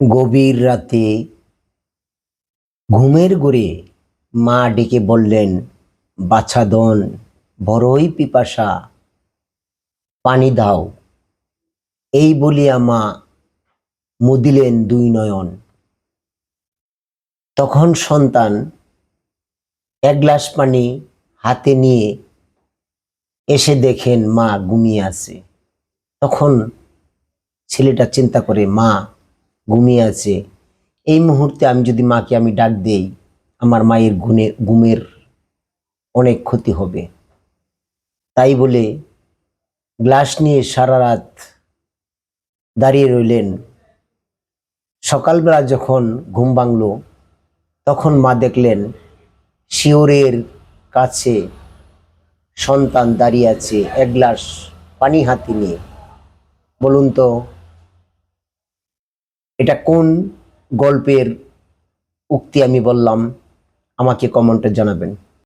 গভীর রাতে ঘুমের ঘোরে মা ডেকে বললেন, বাছাধন, বড়ই পিপাসা, পানি দাও। এই বলিয়া মা মুদিলেন দুই নয়ন। তখন সন্তান এক গ্লাস পানি হাতে নিয়ে এসে দেখেন মা ঘুমিয়ে আছে। তখন ছেলেটা চিন্তা করে, মা ঘুমিয়ে আছে, এই মুহূর্তে আমি যদি মাকে ডাক দেই, আমার মায়ের ঘুমের অনেক ক্ষতি হবে। তাই বলে গ্লাস নিয়ে সারা রাত দাঁড়িয়ে রইলেন। সকালবেলা যখন ঘুম ভাঙল, তখন মা দেখলেন শিওরের কাছে সন্তান দাঁড়িয়ে আছে এক গ্লাস পানি হাতে নিয়ে। বলুন তো, এটা কোন গল্পের উক্তি আমি বললাম? আমাকে কমেন্টে জানাবেন।